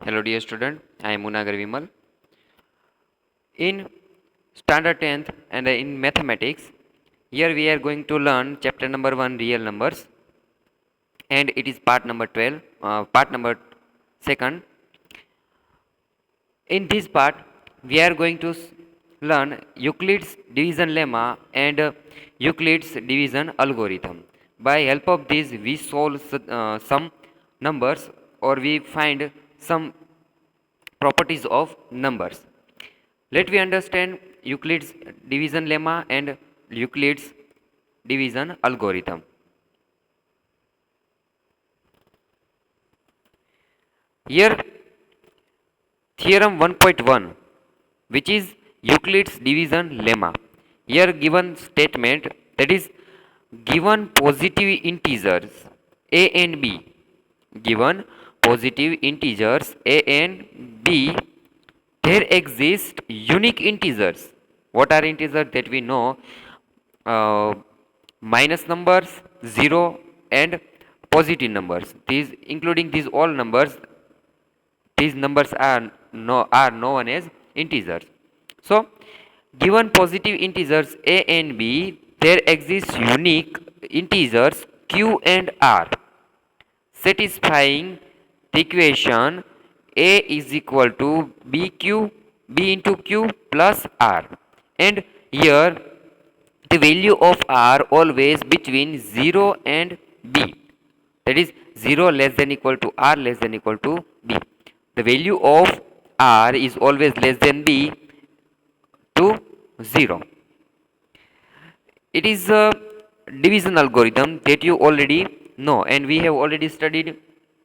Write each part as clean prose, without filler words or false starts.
Hello dear student, I am Munagar Vimal. In standard 10th and in mathematics, here we are going to learn chapter number 1 real numbers, and it is part number 12, part number 2nd. In this part, we are going to learn Euclid's division lemma and Euclid's division algorithm. By help of this, we solve some numbers, or we find some properties of numbers. Let we understand Euclid's division lemma and Euclid's division algorithm. Here, theorem 1.1, which is Euclid's division lemma. Here given statement, that is, given positive integers a and b, given positive integers a and b, there exist unique integers. What are integers that we know? uh, Minus numbers, 0, and positive numbers. These, including these all numbers, these numbers are known as integers. So given positive integers a and b, there exist unique integers q and r, satisfying the equation a is equal to b into q plus r. And here the value of r always between 0 and b, that is 0 less than equal to r less than equal to b. The value of r is always less than b to 0. It is a division algorithm that you already know, and we have already studied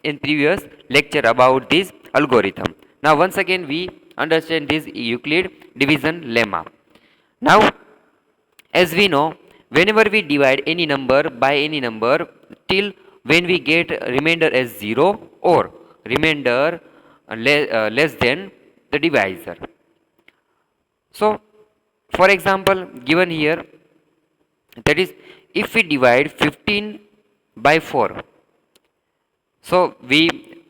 in previous lecture about this algorithm. Now once again we understand this Euclid division lemma. Now, as we know, whenever we divide any number by any number till when we get remainder as 0 or remainder less than the divisor. So for example, given here, that is, if we divide 15 by 4, so we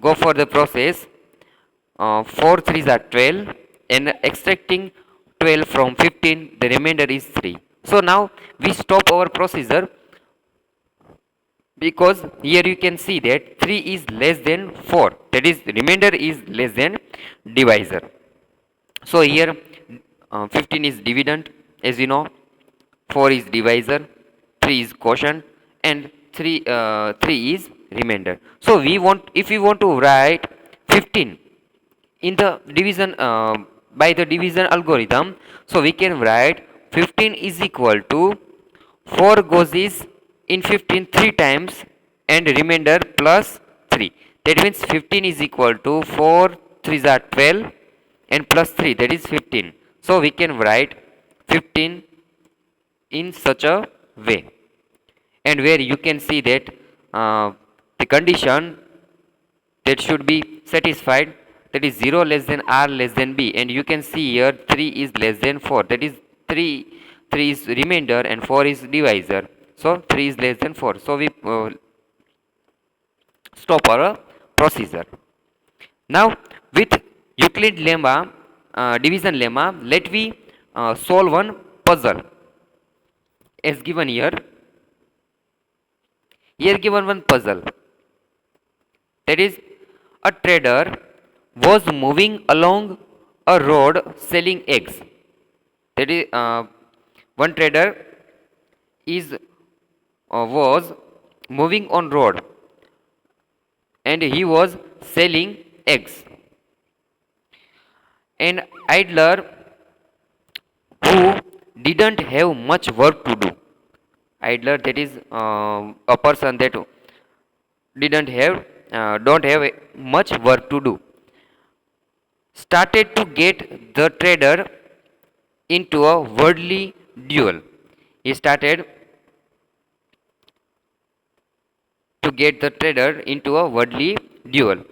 go for the process, 4 3s are 12, and extracting 12 from 15, the remainder is 3. So now we stop our procedure, because here you can see that 3 is less than 4, that is remainder is less than divisor. So here 15 is dividend, as you know, 4 is divisor, 3 is quotient, and 3 is remainder. So we want, if we want to write 15 in the division by the division algorithm, so we can write 15 is equal to 4 goes is in 15 3 times and remainder plus 3. That means 15 is equal to 4 3s are 12 and plus 3, that is 15. So we can write 15 in such a way, and where you can see that the condition that should be satisfied, that is 0 less than r less than b, and you can see here 3 is less than 4, that is 3 is remainder and 4 is divisor, so 3 is less than 4. So we stop our procedure. Now with Euclid lemma, division lemma, let we solve one puzzle as given here. Here given one puzzle, that is, a trader was moving along a road selling eggs. That is, one trader is was moving on road, and he was selling eggs. An idler who didn't have much work to do, idler, that is a person that didn't have don't have much work to do, started to get the trader into a worldly duel. He started to get the trader into a worldly duel,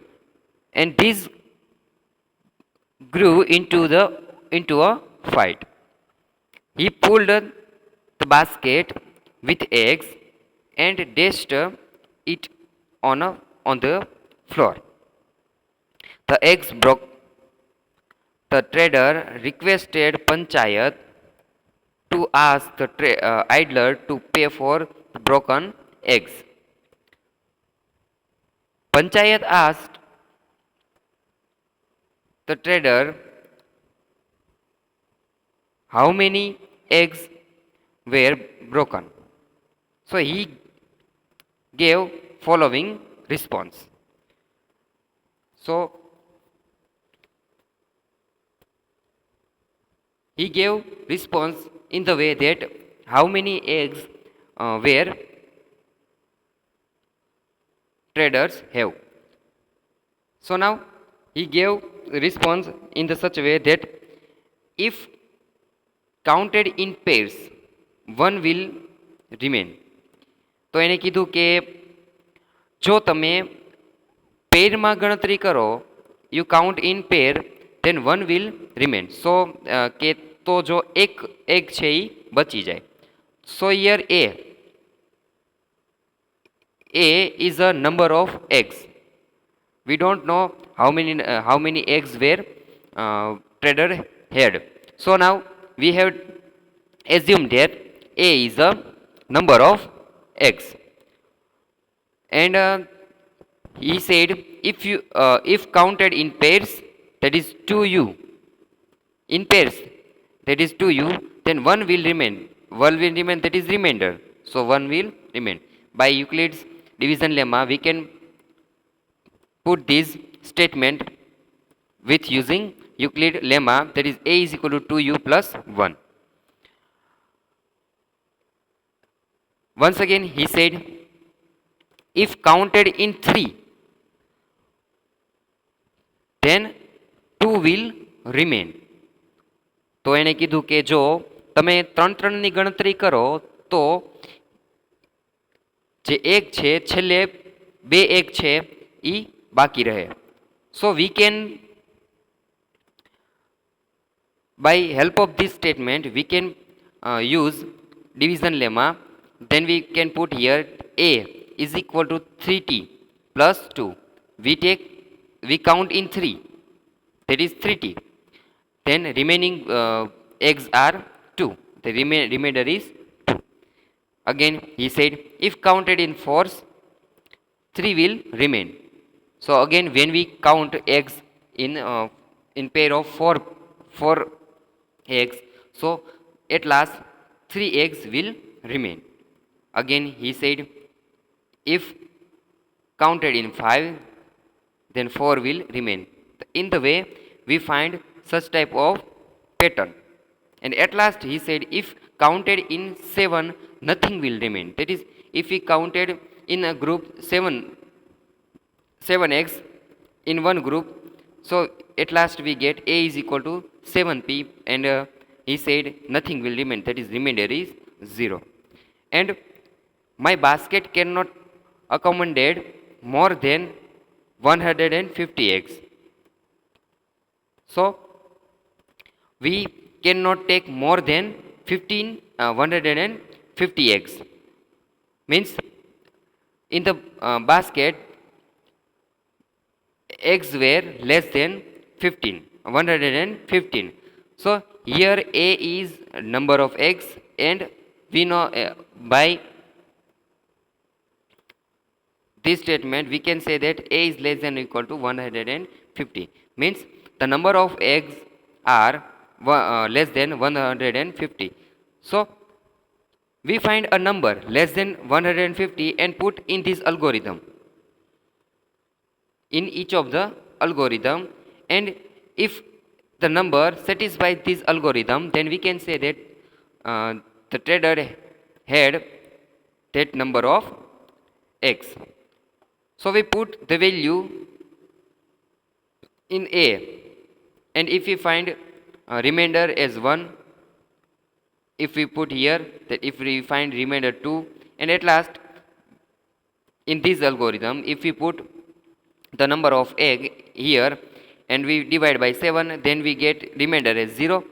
and this grew into a fight. He pulled the basket with eggs and dashed it on the floor. The eggs broke. The trader requested Panchayat to ask the idler to pay for the broken eggs. Panchayat asked the trader how many eggs were broken. So he gave following response. So he gave response in the way that how many eggs were traders have. So now he gave response in the such a way that if counted in pairs, one will remain. તો એને કીધું કે જો તમે પેરમાં ગણતરી કરો, you count in pair, then one will remain. So કે તો જો એક એગ છે એ બચી જાય. So here A is a number of eggs. We don't know how many eggs were trader had. So now we have assumed that A is a number of eggs, and he said if counted in pairs, that is 2u, in pairs, that is 2u, then one will remain. One will remain, that is remainder. So one will remain. By Euclid's division lemma, we can put this statement with using Euclid lemma, that is A is equal to 2u plus 1. Once again he said if counted in 3, then 2 will remain. તો એણે કીધું કે જો તમે 3-3ની ગણતરી કરો તો જે એક છે છેલ્લે 2 એક છે એ બાકી રહે. So we can, by help of this statement, we can use division lemma. Then we can put here A is equal to 3t plus 2. We count in 3, that is 3t. Then remaining eggs are 2. The remainder is 2. Again he said if counted in 4s, 3 will remain. So again when we count eggs in pair of 4 eggs, so at last 3 eggs will remain. Again he said if counted in 5, then 4 will remain. In the way we find such type of pattern. And at last he said if counted in 7, nothing will remain. That is, if we counted in a group 7 eggs in one group, so at last we get A is equal to 7p, and he said nothing will remain, that is remainder is 0. And my basket cannot accommodate more than 150 eggs. So we cannot take more than 150 eggs. Means in the basket eggs were less than 115. So here A is number of eggs, and we know by this statement we can say that A is less than or equal to 150. Means the number of eggs are less than 150. So we find a number less than 150 and put in this algorithm, in each of the algorithm, and if the number satisfies this algorithm, then we can say that the trader had that number of eggs. So we put the value in A, and if we find remainder as 1, if we put here that if we find remainder 2, and at last in this algorithm if we put the number of egg here and we divide by 7, then we get remainder as 0,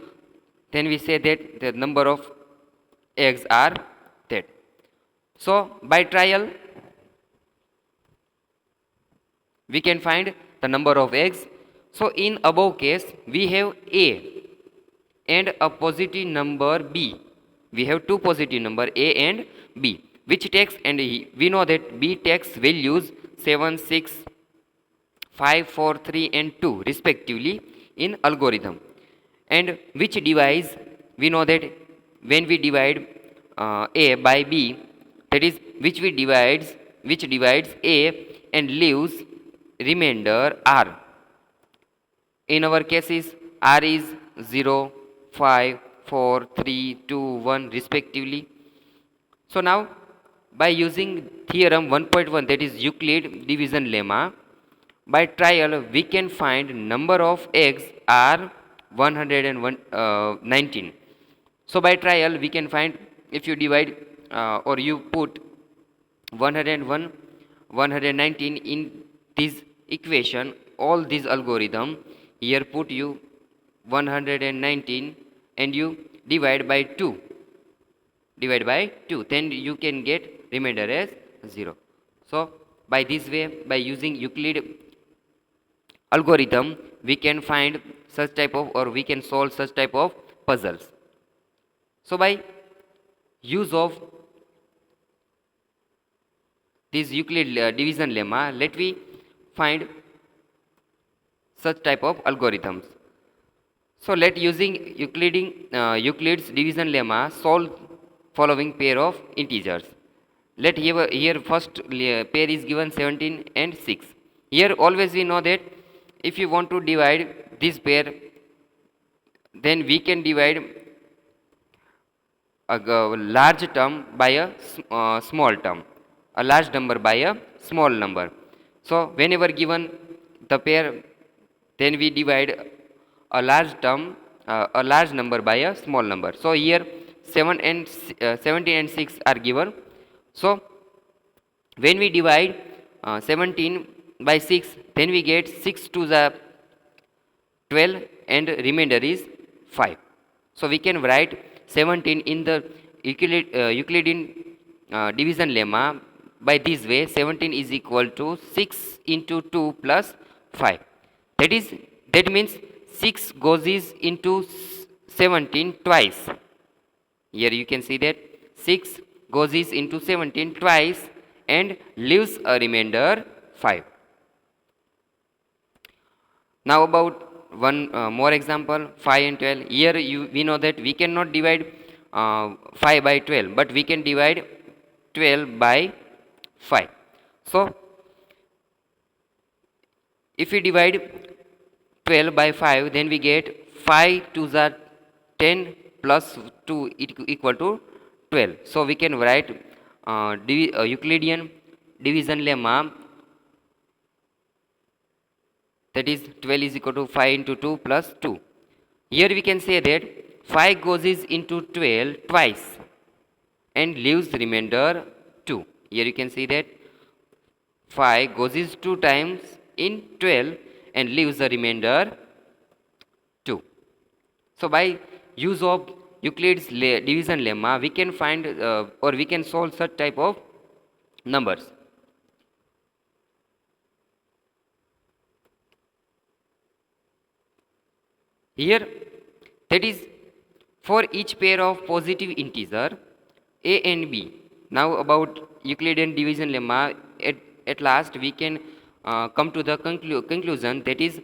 then we say that the number of eggs are that. So by trial we can find the number of eggs So in above case, we have A and a positive number B. We have two positive number A and B, which takes, and we know that B takes values 7, 6, 5, 4, 3 and 2 respectively in algorithm, and which divides, we know that when we divide A by B, that is which divides A and leaves remainder R. In our cases, R is 0, 5, 4, 3, 2, 1 respectively. So now by using theorem 1.1, that is Euclid division lemma, by trial we can find number of eggs are 119. So by trial we can find, if you divide or you put 101, 119 in this equation, all these algorithm, here put you 119 and you divide by 2, then you can get remainder as 0. So by this way, by using Euclid algorithm, we can find such type of, or we can solve such type of puzzles. So by use of this Euclid division lemma, let we find such type of algorithms. So let using Euclid's division lemma solve following pair of integers. Let here first pair is given 17 and 6. Here always we know that if you want to divide this pair, then we can divide a large term by a small term, a large number by a small number. So whenever given the pair, then we divide a large term, a large number by a small number. So here 17 and 6 are given. So when we divide 17 by 6, then we get 6 to the 12 and remainder is 5. So we can write 17 in the Euclidean division lemma by this way. 17 is equal to 6 into 2 plus 5. That means 6 goes into 17 twice. Here you can see that 6 goes into 17 twice and leaves a remainder 5. Now about one more example, 5 and 12. Here we know that we cannot divide 5 by 12, but we can divide 12 by 5. So if we divide 12 by 5, then we get 5 to the 10 plus 2 equal to 12. So we can write Euclidean division lemma, that is 12 is equal to 5 into 2 plus 2. Here we can say that 5 goes into 12 twice and leaves remainder 2. Here you can see that 5 goes 2 times in 12 and leaves the remainder 2. So by use of Euclid's division lemma, we can find or we can solve such type of numbers. Here, that is for each pair of positive integer a and b. Now about Euclidean division lemma, at last we can come to the conclusion, that is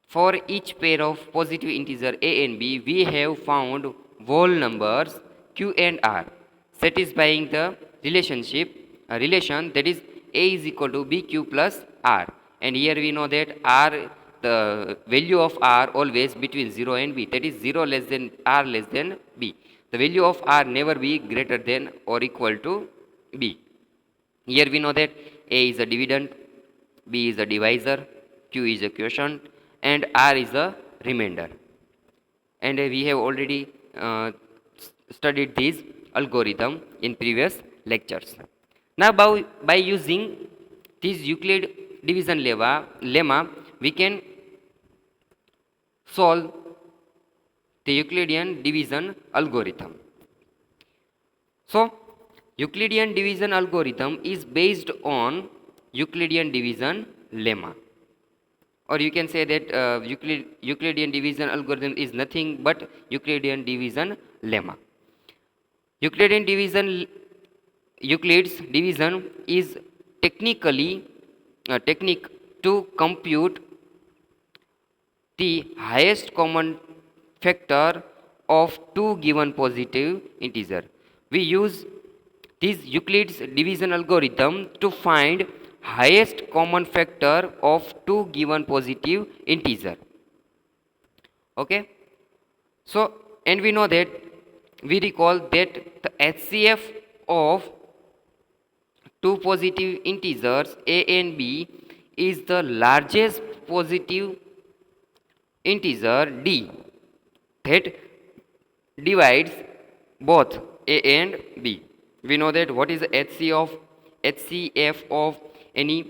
for each pair of positive integer a and b, we have found whole numbers q and r, satisfying the relation, that is a is equal to bq plus r. And here we know that r, the value of r always between 0 and b, that is 0 less than r less than b. The value of r never be greater than or equal to b. Here we know that a is a dividend, b is a divisor, q is a quotient, and r is a remainder. And we have already studied this algorithm in previous lectures. Now by using this Euclid division lemma, we can solve the Euclidean division algorithm. So Euclidean division algorithm is based on Euclidean division lemma. or you can say that Euclidean division algorithm is nothing but Euclidean division lemma. Euclidean division Euclid's division is technically a technique to compute the highest common factor of two given positive integer. We use this Euclid's division algorithm to find highest common factor of two given positive integer. Okay, so and we know that we recall that the HCF of two positive integers a and b is the largest positive integer d that divides both a and b. We know that what is the HCF of any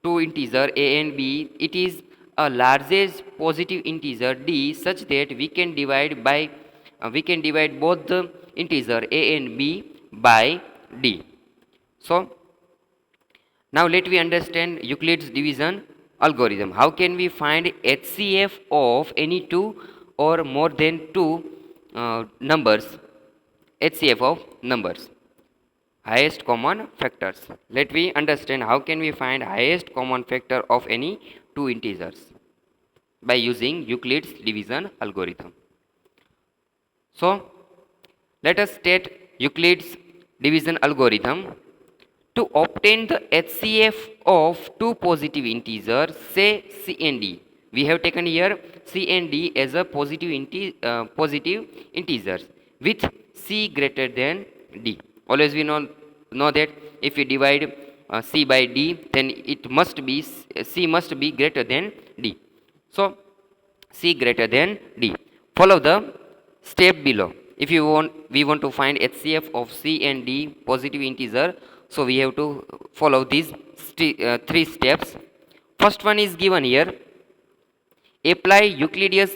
two integer a and b. It is a largest positive integer d such that we can divide both the integer a and b by d. So now let me understand Euclid's division algorithm. How can we find HCF of any two or more than two numbers? HCF of numbers, highest common factors. Let me understand how can we find highest common factor of any two integers by using Euclid's division algorithm. So let us state Euclid's division algorithm. To obtain the HCF of two positive integers, say C and D, we have taken here C and D as a positive integers with C greater than D. Always we know that if we divide C by D, then it must be C must be greater than D. So C greater than D. Follow the step below. If we want to find HCF of C and D positive integer, so we have to follow these three steps. First one is given here. Apply Euclid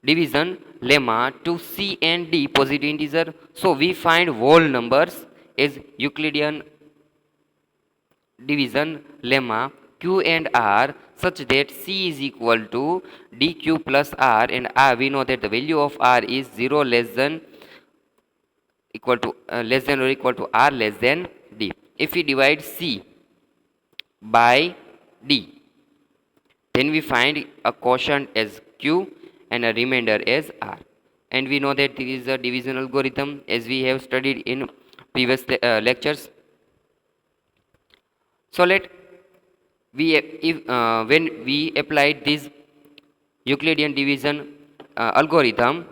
division lemma to C and D positive integer. So we find whole numbers as Euclidean division lemma Q and R such that C is equal to DQ plus R, and R we know that the value of R is 0 less than or equal to R less than D. If we divide C by D, then we find a quotient as Q and a remainder as R. And we know that this is a division algorithm as we have studied in previous lectures. So when we applied this Euclidean division algorithm,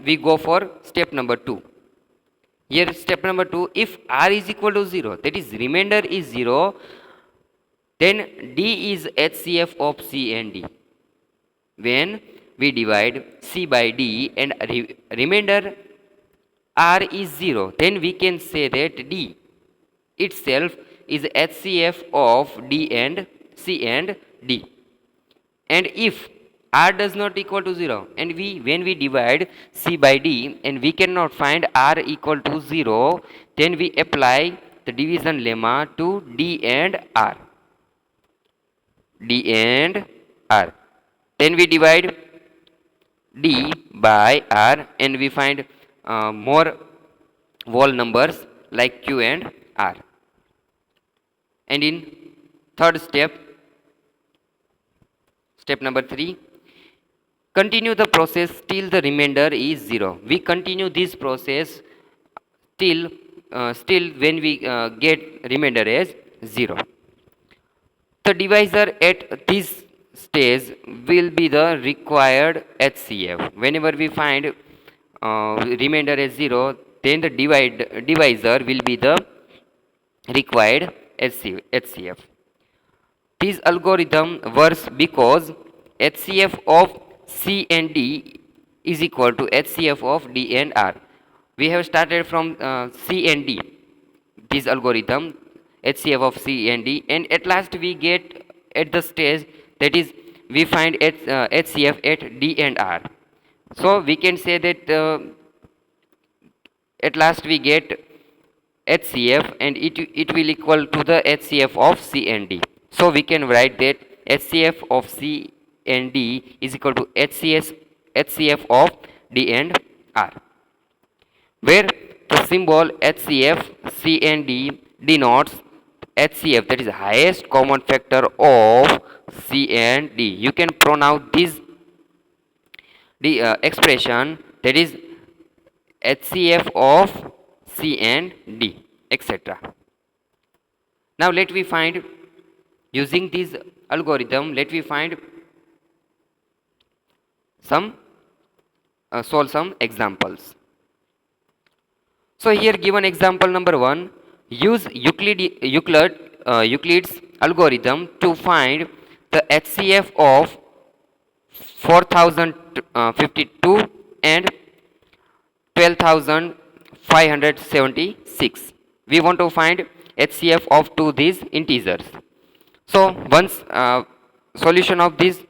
we go for step number 2. Here step number 2, if R is equal to 0, that is remainder is 0, then D is HCF of C and D. When we divide C by D and remainder R is 0, then we can say that D itself is HCF of D and C and D. And if R does not equal to 0 and when we divide C by D and we cannot find R equal to 0, then we apply the division lemma to D and R. D and R. Then we divide D by R and we find more whole numbers like Q and R. And in third step number 3, continue the process till the remainder is 0. We continue this process till still when we get remainder as 0. The divisor at this stage will be the required HCF. Whenever we find remainder as 0, then the divisor will be the required HCF. This algorithm works because HCF of C and D is equal to HCF of D and R. We have started from C and D, this algorithm, HCF of C and D, and at last we get at the stage that is we find HCF at D and R. So we can say that at last we get HCF and it will equal to the HCF of C and D. So we can write that HCF of C and D is equal to HCF of D and R, where the symbol HCF, C and D denotes HCF, that is highest common factor of C and D. You can pronounce this expression, that is HCF of C and D, etc. Now let we find, using this algorithm, let we find some solve some examples. So here given example number 1, use Euclid's algorithm to find the HCF of 4052 and 12576. We want to find HCF of two these integers. So once solution of this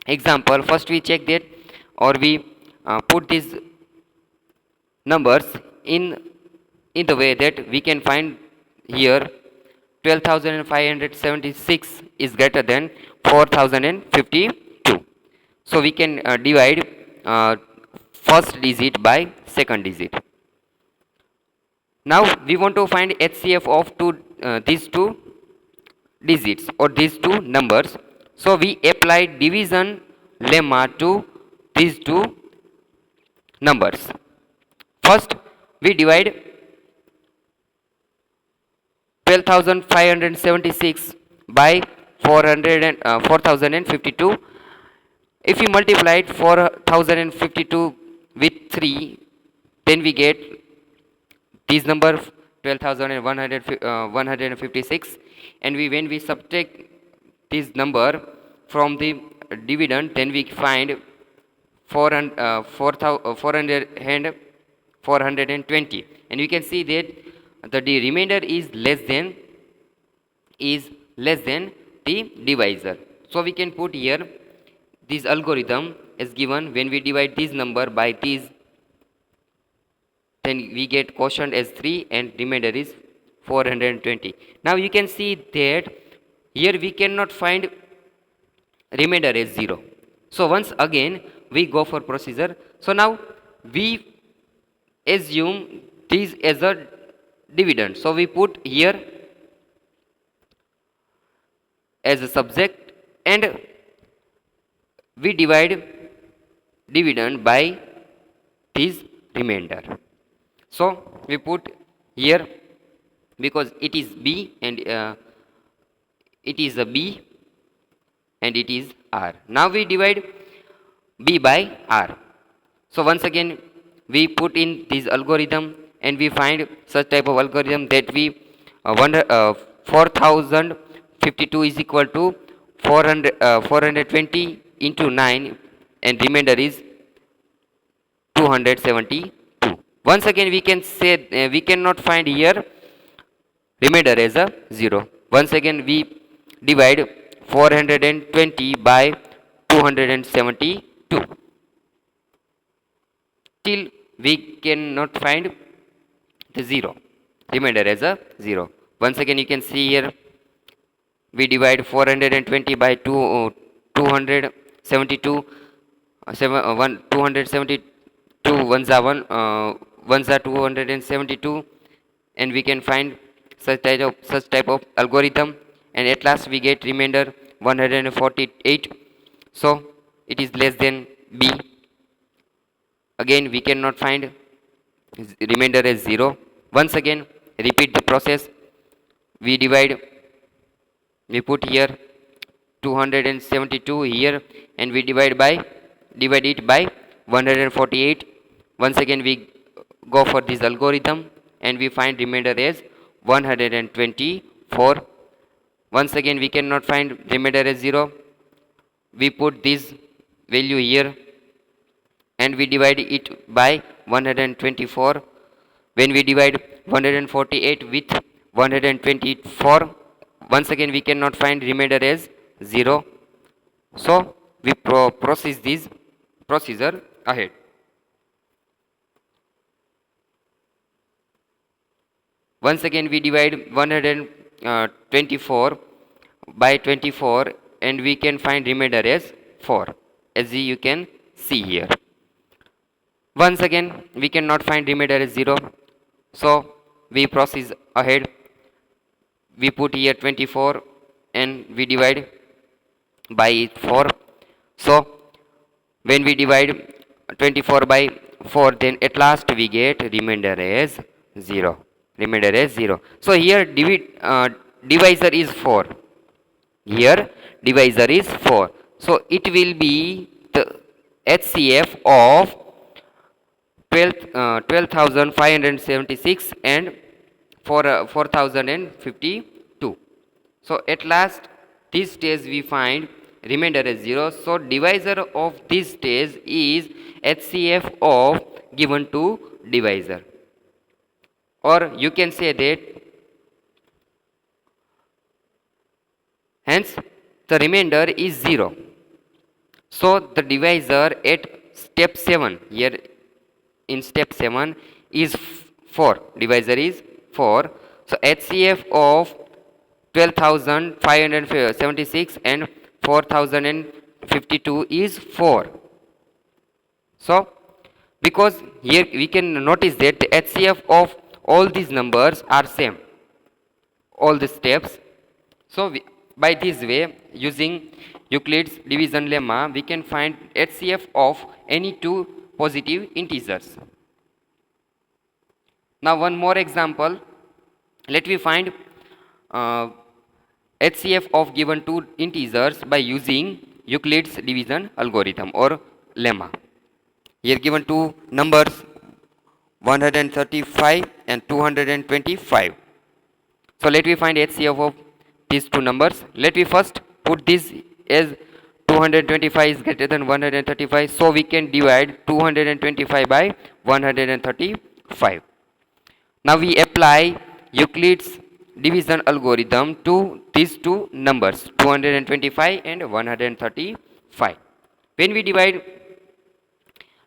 example, first we check that, or we put these numbers in the way that we can find here 12,576 is greater than 4052. So we can divide first digit by second digit. Now we want to find HCF of these two digits or these two numbers. So we apply division lemma to these two numbers. First we divide 12,576 by 4052. If we multiply 4052 with 3, then we get this number 12,156, and when we subtract this number from the dividend, then we find 420, and we can see that the remainder is less than the divisor. So we can put here this algorithm is given, when we divide this number by this, then we get quotient as 3 and remainder is 420. Now you can see that here we cannot find remainder as 0. So once again we go for procedure. So now we assume this as a dividend. So we put here as a subject, and we divide dividend by this remainder. So we put here, because it is B and it is a B and it is R. Now we divide B by R. So once again we put in this algorithm, and we find such type of algorithm that we 4052 is equal to 420 into 9, and remainder is 272. Once again we can say we cannot find here remainder as a 0. Once again we divide 420 by 272 till we cannot find the 0, remainder as a 0. Once again you can see here we divide 420 by 272, 272 ones are 272, and we can find such type of algorithm, and at last we get remainder 148. So it is less than B. Again we cannot find remainder as 0. Once again repeat the process. We put here 272 here, and we divide it by 148. Once again we go for this algorithm, and we find remainder as 124. Once again we cannot find remainder as 0. We put this value here, and we divide it by 124. When we divide 148 with 124, once again we cannot find remainder as 0. So we process this procedure ahead. Once again we divide 124 by 24 and we can find remainder as 4, as you can see here. Once again we cannot find remainder as 0, so we proceed ahead. We put here 24 and we divide by 4. So when we divide 24 by 4, then at last we get remainder as 0. Remainder as 0. So here divisor is 4. Here divisor is 4. So it will be the HCF of 12,576 and 4,052. So at last this stage we find remainder as 0. So divisor of this stage is HCF of given to divisor, or you can say that hence the remainder is 0. So the divisor at step 7, here in step 7 is 4. Divisor is 4. So HCF of 12,576 and 4,052 is 4. So because here we can notice that the HCF of all these numbers are same, all the steps. So by this way, using Euclid's division lemma, we can find HCF of any two positive integers. Now one more example. Let me find HCF of given two integers by using Euclid's division algorithm or lemma. Here given two numbers 135 and 225. So let me find HCF of these two numbers. Let me first put this as 225 is greater than 135. So we can divide 225 by 135. Now we apply Euclid's division algorithm to these two numbers 225 and 135. When we divide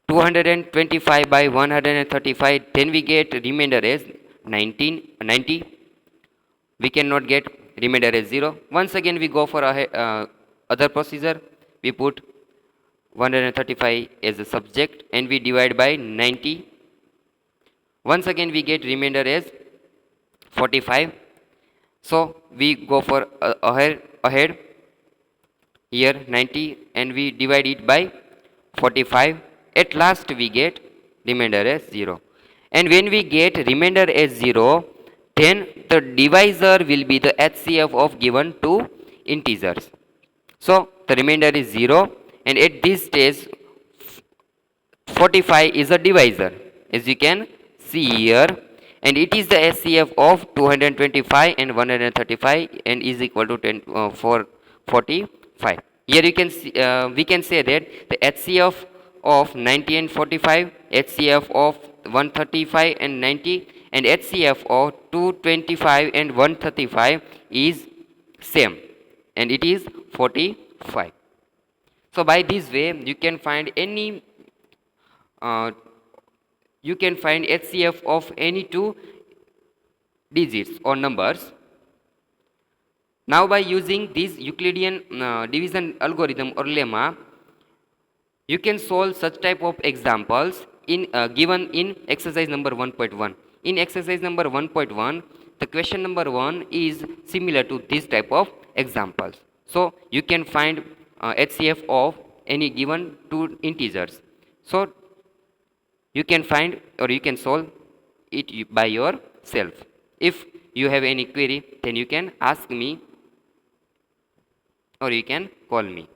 225 by 135, then we get remainder as 90. We cannot get remainder as 0. Once again we go for a other procedure. We put 135 as a subject and we divide by 90. Once again we get remainder as 45. So we go for ahead here 90 and we divide it by 45. At last we get remainder as 0. And when we get remainder as 0, then the divisor will be the HCF of given two integers. So the remainder is 0, and at this stage 45 is a divisor, as you can see here, and it is the HCF of 225 and 135 and is equal to 45. Here you can see, we can say that the HCF of 90 and 45, HCF of 135 and 90, and HCF of 225 and 135 is same, and it is 45. So by this way you can find any HCF of any two digits or numbers. Now by using this Euclidean division algorithm or lemma, you can solve such type of examples in given in exercise number 1.1. In exercise number 1.1, the question number 1 is similar to this type of examples. So you can find HCF of any given two integers. So you can find or you can solve it by yourself. If you have any query, then you can ask me or you can call me.